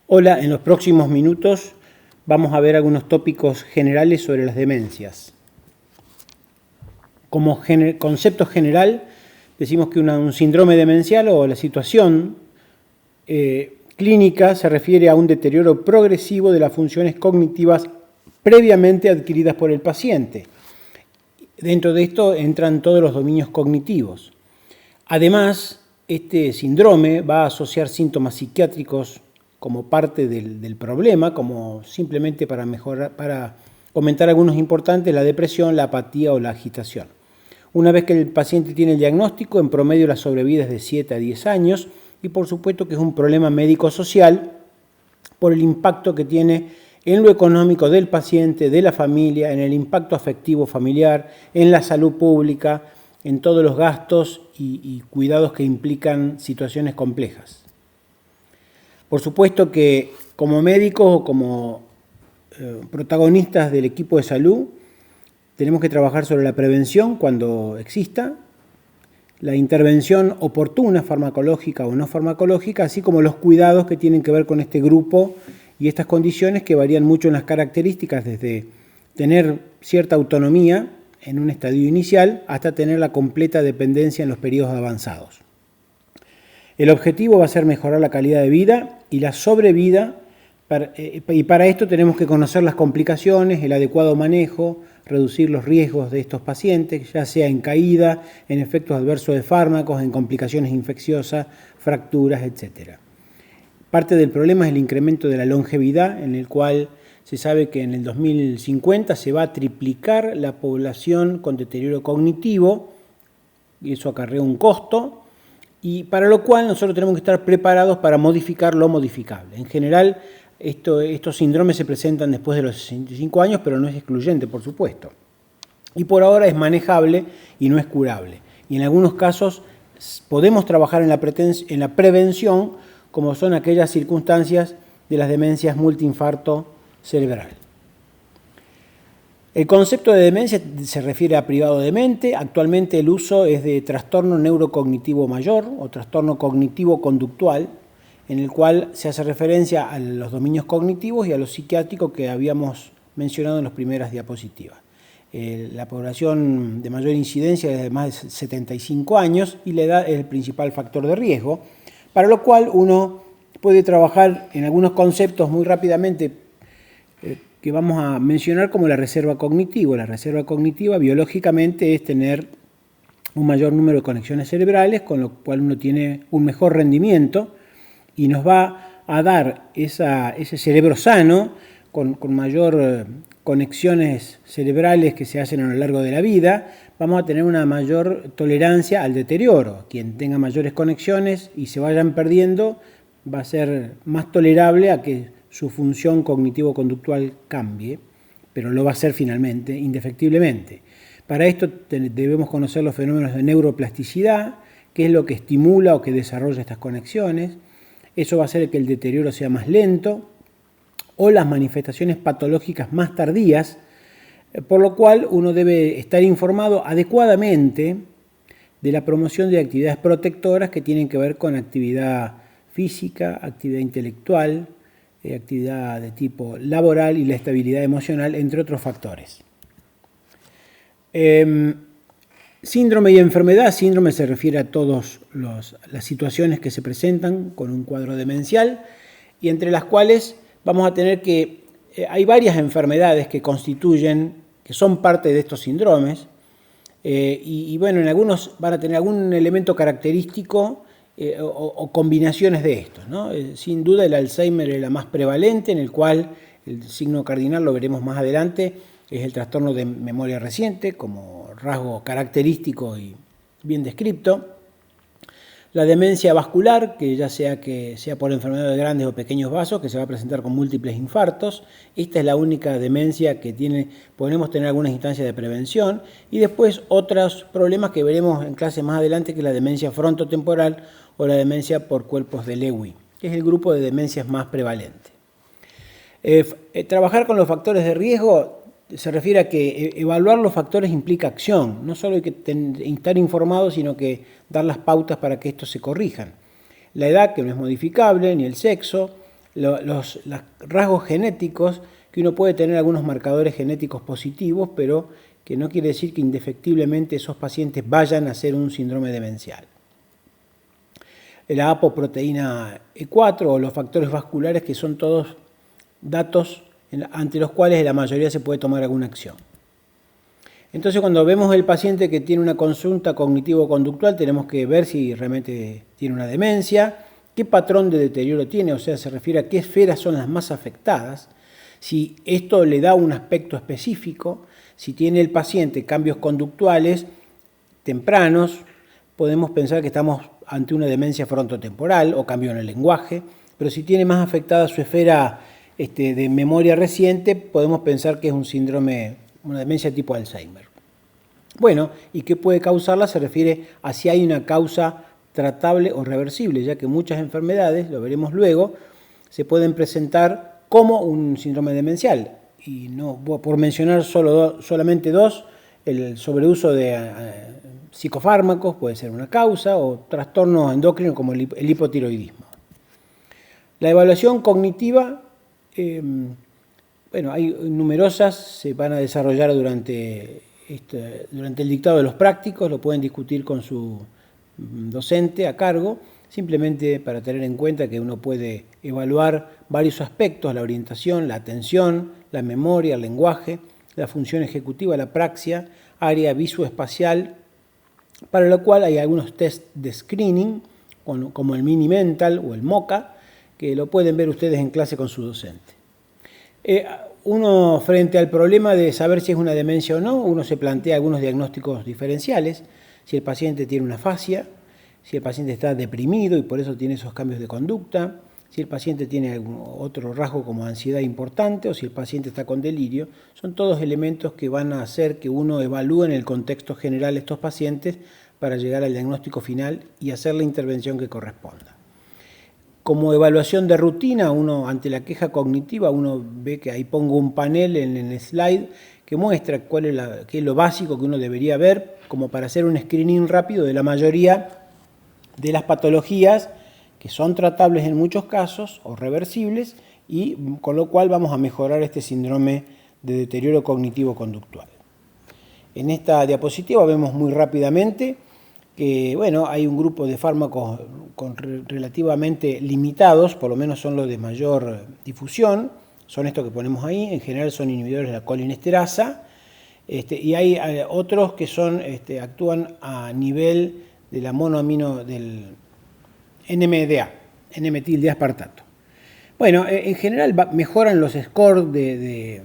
Hola, en los próximos minutos vamos a ver algunos tópicos generales sobre las demencias. Como concepto general, decimos que un síndrome demencial o la situación clínica se refiere a un deterioro progresivo de las funciones cognitivas previamente adquiridas por el paciente. Dentro de esto entran todos los dominios cognitivos. Además, este síndrome va a asociar síntomas psiquiátricos como parte del problema, como simplemente para comentar algunos importantes, la depresión, la apatía o la agitación. Una vez que el paciente tiene el diagnóstico, en promedio la sobrevida es de 7 a 10 años y por supuesto que es un problema médico-social por el impacto que tiene en lo económico del paciente, de la familia, en el impacto afectivo familiar, en la salud pública, en todos los gastos y cuidados que implican situaciones complejas. Por supuesto que como médicos o como protagonistas del equipo de salud tenemos que trabajar sobre la prevención cuando exista, la intervención oportuna, farmacológica o no farmacológica, así como los cuidados que tienen que ver con este grupo y estas condiciones que varían mucho en las características, desde tener cierta autonomía en un estadio inicial hasta tener la completa dependencia en los periodos avanzados. El objetivo va a ser mejorar la calidad de vida y la sobrevida, y para esto tenemos que conocer las complicaciones, el adecuado manejo, reducir los riesgos de estos pacientes, ya sea en caída, en efectos adversos de fármacos, en complicaciones infecciosas, fracturas, etc. Parte del problema es el incremento de la longevidad, en el cual se sabe que en el 2050 se va a triplicar la población con deterioro cognitivo, y eso acarrea un costo, y para lo cual nosotros tenemos que estar preparados para modificar lo modificable. En general, estos síndromes se presentan después de los 65 años, pero no es excluyente, por supuesto. Y por ahora es manejable y no es curable. Y en algunos casos podemos trabajar en la prevención, como son aquellas circunstancias de las demencias multiinfarto cerebral. El concepto de demencia se refiere a privado de mente. Actualmente el uso es de trastorno neurocognitivo mayor o trastorno cognitivo-conductual, en el cual se hace referencia a los dominios cognitivos y a lo psiquiátrico que habíamos mencionado en las primeras diapositivas. La población de mayor incidencia es de más de 75 años y la edad es el principal factor de riesgo, para lo cual uno puede trabajar en algunos conceptos muy rápidamente que vamos a mencionar como la reserva cognitiva. La reserva cognitiva biológicamente es tener un mayor número de conexiones cerebrales, con lo cual uno tiene un mejor rendimiento y nos va a dar ese cerebro sano con mayor conexiones cerebrales que se hacen a lo largo de la vida. Vamos a tener una mayor tolerancia al deterioro. Quien tenga mayores conexiones y se vayan perdiendo va a ser más tolerable a que su función cognitivo-conductual cambie, pero lo va a hacer finalmente, indefectiblemente. Para esto debemos conocer los fenómenos de neuroplasticidad, que es lo que estimula o que desarrolla estas conexiones. Eso va a hacer que el deterioro sea más lento o las manifestaciones patológicas más tardías, por lo cual uno debe estar informado adecuadamente de la promoción de actividades protectoras que tienen que ver con actividad física, actividad intelectual, actividad de tipo laboral y la estabilidad emocional, entre otros factores. Síndrome y enfermedad. Síndrome se refiere a todas las situaciones que se presentan con un cuadro demencial y entre las cuales vamos a tener que hay varias enfermedades que son parte de estos síndromes y bueno, en algunos van a tener algún elemento característico o combinaciones de estos, ¿no? Sin duda el Alzheimer es la más prevalente, en el cual el signo cardinal, lo veremos más adelante, es el trastorno de memoria reciente como rasgo característico y bien descripto. La demencia vascular, que ya sea por enfermedad de grandes o pequeños vasos, que se va a presentar con múltiples infartos. Esta es la única demencia que podemos tener algunas instancias de prevención. Y después otros problemas que veremos en clase más adelante, que es la demencia frontotemporal o la demencia por cuerpos de Lewy, que es el grupo de demencias más prevalente. Trabajar con los factores de riesgo se refiere a que evaluar los factores implica acción. No solo hay que estar informados, sino que dar las pautas para que estos se corrijan. La edad, que no es modificable, ni el sexo, los rasgos genéticos, que uno puede tener algunos marcadores genéticos positivos, pero que no quiere decir que indefectiblemente esos pacientes vayan a ser un síndrome demencial. La apoproteína E4 o los factores vasculares, que son todos datos ante los cuales la mayoría se puede tomar alguna acción. Entonces, cuando vemos el paciente que tiene una consulta cognitivo-conductual, tenemos que ver si realmente tiene una demencia, qué patrón de deterioro tiene, o sea, se refiere a qué esferas son las más afectadas, si esto le da un aspecto específico, si tiene el paciente cambios conductuales tempranos, podemos pensar que estamos ante una demencia frontotemporal o cambio en el lenguaje, pero si tiene más afectada su esfera de memoria reciente, podemos pensar que es un síndrome, una demencia tipo Alzheimer. Bueno, ¿y qué puede causarla? Se refiere a si hay una causa tratable o reversible, ya que muchas enfermedades, lo veremos luego, se pueden presentar como un síndrome demencial. Y no, por mencionar solamente dos, el sobreuso de psicofármacos puede ser una causa, o trastornos endocrinos como el hipotiroidismo. La evaluación cognitiva, hay numerosas, se van a desarrollar durante el dictado de los prácticos, lo pueden discutir con su docente a cargo, simplemente para tener en cuenta que uno puede evaluar varios aspectos: la orientación, la atención, la memoria, el lenguaje, la función ejecutiva, la praxia, área visoespacial, para lo cual hay algunos test de screening, como el Mini Mental o el MoCA, que lo pueden ver ustedes en clase con su docente. Uno, frente al problema de saber si es una demencia o no, uno se plantea algunos diagnósticos diferenciales: si el paciente tiene una afasia, si el paciente está deprimido y por eso tiene esos cambios de conducta, si el paciente tiene algún otro rasgo como ansiedad importante, o si el paciente está con delirio. Son todos elementos que van a hacer que uno evalúe en el contexto general estos pacientes para llegar al diagnóstico final y hacer la intervención que corresponda. Como evaluación de rutina, uno ante la queja cognitiva, uno ve que ahí pongo un panel en el slide que muestra qué es lo básico que uno debería ver, como para hacer un screening rápido de la mayoría de las patologías que son tratables en muchos casos o reversibles, y con lo cual vamos a mejorar este síndrome de deterioro cognitivo-conductual. En esta diapositiva vemos muy rápidamente que hay un grupo de fármacos relativamente limitados, por lo menos son los de mayor difusión, son estos que ponemos ahí, en general son inhibidores de la colinesterasa, y hay otros que actúan a nivel de la monoamino del NMDA, N-metildiaspartato. En general mejoran los scores de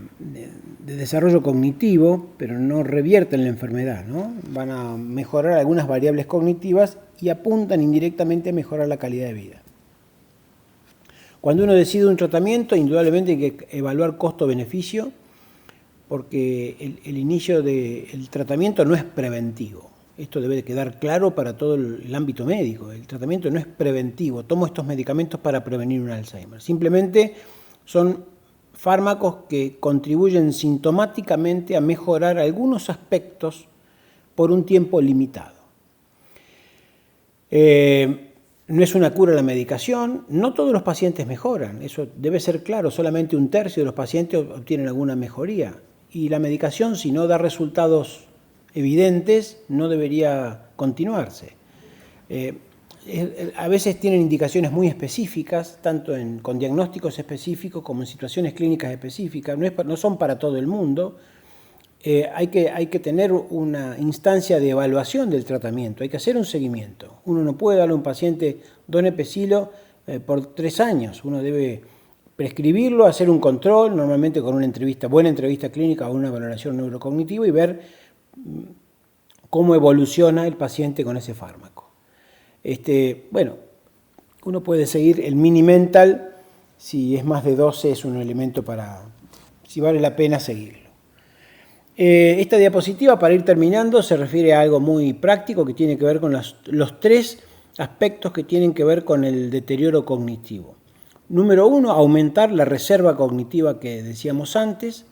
desarrollo cognitivo, pero no revierten la enfermedad, ¿no? Van a mejorar algunas variables cognitivas y apuntan indirectamente a mejorar la calidad de vida. Cuando uno decide un tratamiento, indudablemente hay que evaluar costo-beneficio, porque el inicio del tratamiento no es preventivo. Esto debe quedar claro para todo el ámbito médico. El tratamiento no es preventivo. Tomo estos medicamentos para prevenir un Alzheimer. Simplemente son fármacos que contribuyen sintomáticamente a mejorar algunos aspectos por un tiempo limitado. No es una cura la medicación. No todos los pacientes mejoran. Eso debe ser claro. Solamente un tercio de los pacientes obtienen alguna mejoría. Y la medicación, si no da resultados evidentes, no debería continuarse. A veces tienen indicaciones muy específicas, tanto con diagnósticos específicos como en situaciones clínicas específicas. No son para todo el mundo. Hay que tener una instancia de evaluación del tratamiento, hay que hacer un seguimiento. Uno no puede darle a un paciente donepezilo por 3 años. Uno debe prescribirlo, hacer un control, normalmente con una buena entrevista clínica o una valoración neurocognitiva, y ver cómo evoluciona el paciente con ese fármaco. Uno puede seguir el Mini Mental, si es más de 12 es un elemento si vale la pena seguirlo. Esta diapositiva, para ir terminando, se refiere a algo muy práctico que tiene que ver con los 3 aspectos que tienen que ver con el deterioro cognitivo. Número 1, aumentar la reserva cognitiva que decíamos antes,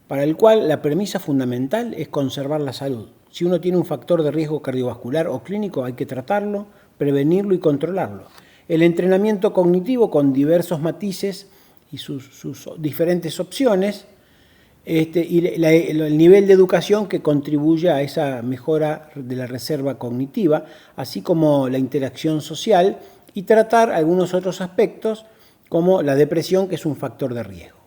para el cual la premisa fundamental es conservar la salud. Si uno tiene un factor de riesgo cardiovascular o clínico, hay que tratarlo, prevenirlo y controlarlo. El entrenamiento cognitivo con diversos matices y sus diferentes opciones, y el nivel de educación que contribuye a esa mejora de la reserva cognitiva, así como la interacción social, y tratar algunos otros aspectos como la depresión, que es un factor de riesgo.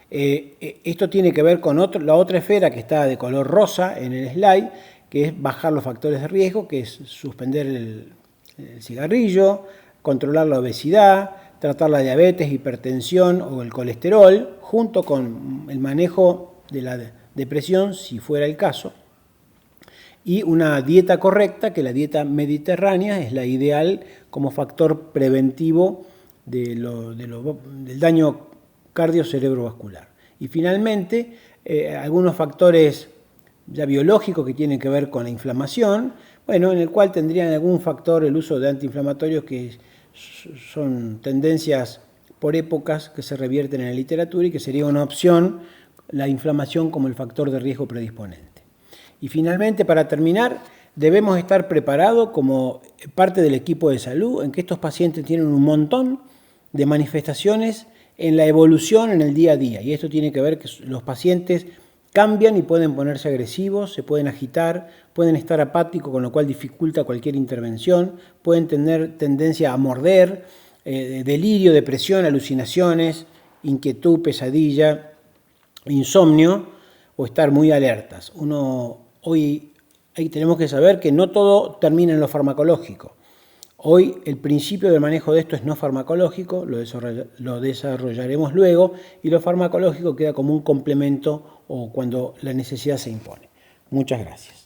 Esto tiene que ver con la otra esfera que está de color rosa en el slide, que es bajar los factores de riesgo, que es suspender el cigarrillo, controlar la obesidad, tratar la diabetes, hipertensión o el colesterol, junto con el manejo de la depresión, si fuera el caso, y una dieta correcta, que la dieta mediterránea es la ideal como factor preventivo del daño cardio-cerebrovascular. Y finalmente, algunos factores ya biológicos que tienen que ver con la inflamación, en el cual tendrían algún factor el uso de antiinflamatorios, que son tendencias por épocas que se revierten en la literatura y que sería una opción la inflamación como el factor de riesgo predisponente. Y finalmente, para terminar, debemos estar preparados como parte del equipo de salud, en que estos pacientes tienen un montón de manifestaciones en la evolución en el día a día. Y esto tiene que ver que los pacientes cambian y pueden ponerse agresivos, se pueden agitar, pueden estar apáticos, con lo cual dificulta cualquier intervención, pueden tener tendencia a morder, delirio, depresión, alucinaciones, inquietud, pesadilla, insomnio o estar muy alertas. Hoy tenemos que saber que no todo termina en lo farmacológico. Hoy el principio del manejo de esto es no farmacológico, lo desarrollaremos luego, y lo farmacológico queda como un complemento o cuando la necesidad se impone. Muchas gracias.